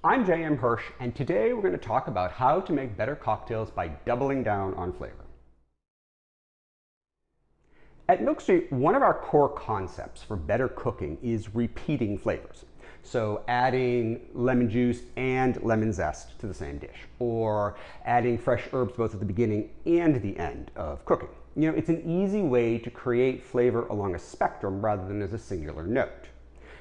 I'm J.M. Hirsch, and today we're going to talk about how to make better cocktails by doubling down on flavor. At Milk Street, one of our core concepts for better cooking is repeating flavors. So adding lemon juice and lemon zest to the same dish, or adding fresh herbs both at the beginning and the end of cooking. You know, it's an easy way to create flavor along a spectrum rather than as a singular note.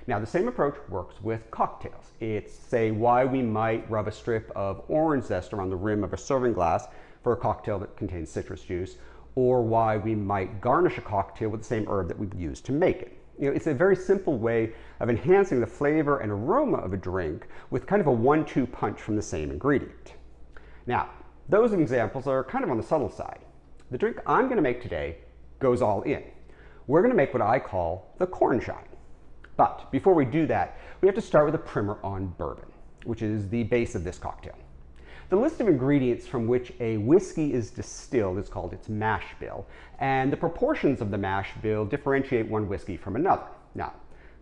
Now, the same approach works with cocktails. It's, say, why we might rub a strip of orange zest around the rim of a serving glass for a cocktail that contains citrus juice, or why we might garnish a cocktail with the same herb that we've used to make it. You know, it's a very simple way of enhancing the flavor and aroma of a drink with kind of a 1-2 punch from the same ingredient. Now, those examples are kind of on the subtle side. The drink I'm going to make today goes all in. We're going to make what I call the Cornshine. But before we do that, we have to start with a primer on bourbon, which is the base of this cocktail. The list of ingredients from which a whiskey is distilled is called its mash bill, and the proportions of the mash bill differentiate one whiskey from another. Now,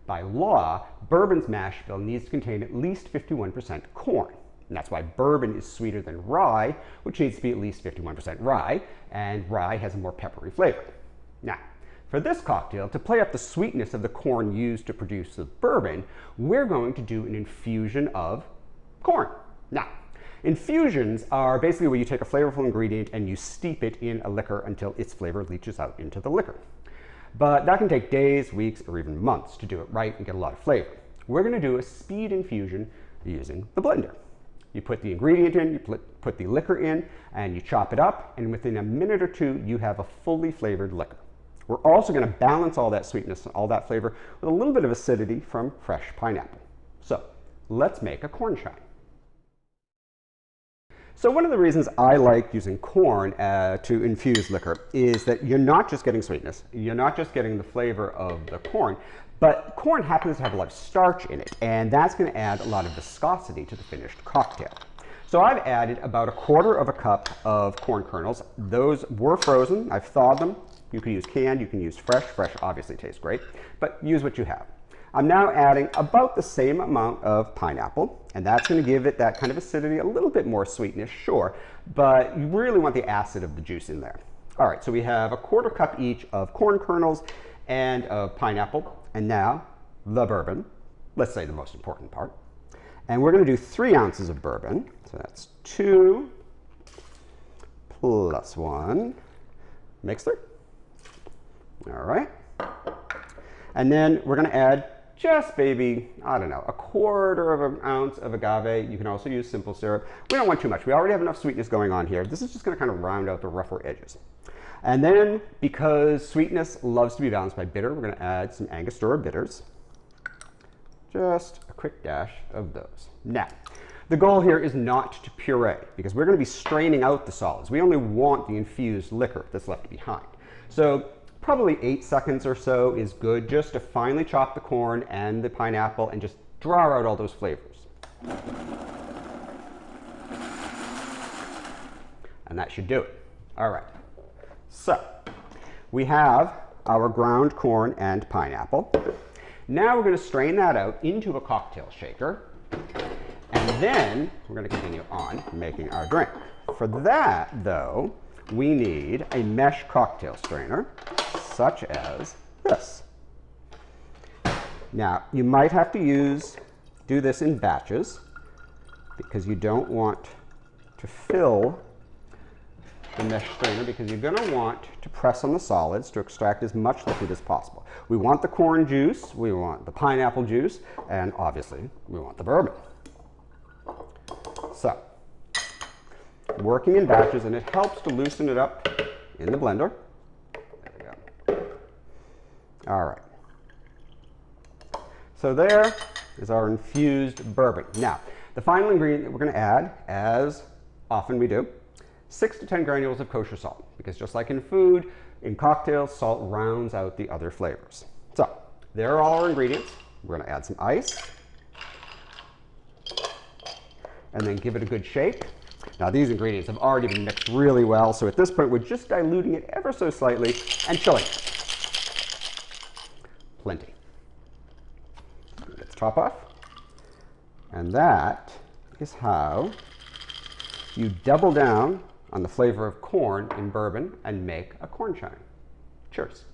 by law, bourbon's mash bill needs to contain at least 51% corn. And that's why bourbon is sweeter than rye, which needs to be at least 51% rye, and rye has a more peppery flavor. Now, for this cocktail, to play up the sweetness of the corn used to produce the bourbon, we're going to do an infusion of corn. Now, infusions are basically where you take a flavorful ingredient and you steep it in a liquor until its flavor leaches out into the liquor. But that can take days, weeks, or even months to do it right and get a lot of flavor. We're going to do a speed infusion using the blender. You put the ingredient in, you put the liquor in, and you chop it up, and within a minute or two, you have a fully flavored liquor. We're also going to balance all that sweetness and all that flavor with a little bit of acidity from fresh pineapple. So let's make a Cornshine. So one of the reasons I like using corn to infuse liquor is that you're not just getting sweetness, you're not just getting the flavor of the corn, but corn happens to have a lot of starch in it, and that's going to add a lot of viscosity to the finished cocktail. So I've added about 1/4 cup of corn kernels. Those were frozen. I've thawed them. You can use canned, you can use fresh. Fresh obviously tastes great, but use what you have. I'm now adding about the same amount of pineapple, and that's going to give it that kind of acidity, a little bit more sweetness, sure, but you really want the acid of the juice in there. All right, so we have 1/4 cup each of corn kernels and of pineapple, and now the bourbon, let's say the most important part. And we're going to do 3 ounces of bourbon, so that's 2 plus 1 makes 3. All right, and then we're going to add just maybe, I don't know, 1/4 ounce of agave. You can also use simple syrup. We don't want too much. We already have enough sweetness going on here. This is just going to kind of round out the rougher edges. And then, because sweetness loves to be balanced by bitter, we're going to add some Angostura bitters. Just a quick dash of those. Now, the goal here is not to puree, because we're going to be straining out the solids. We only want the infused liquor that's left behind. So probably 8 seconds or so is good, just to finely chop the corn and the pineapple and just draw out all those flavors. And that should do it. All right. So we have our ground corn and pineapple. Now we're going to strain that out into a cocktail shaker. And then we're going to continue on making our drink. For that, though, we need a mesh cocktail strainer, such as this. Now, you might have to do this in batches, because you don't want to fill the mesh strainer, because you're going to want to press on the solids to extract as much liquid as possible. We want the corn juice, we want the pineapple juice, and obviously we want the bourbon. So, working in batches, and it helps to loosen it up in the blender. There we go. All right. So there is our infused bourbon. Now, the final ingredient that we're going to add, as often we do, 6 to 10 granules of kosher salt, because just like in food, in cocktails, salt rounds out the other flavors. So, there are all our ingredients. We're going to add some ice, and then give it a good shake. Now, these ingredients have already been mixed really well, so at this point, we're just diluting it ever so slightly and chilling it. Plenty. Get the top off. And that is how you double down on the flavor of corn in bourbon and make a cornshine. Cheers.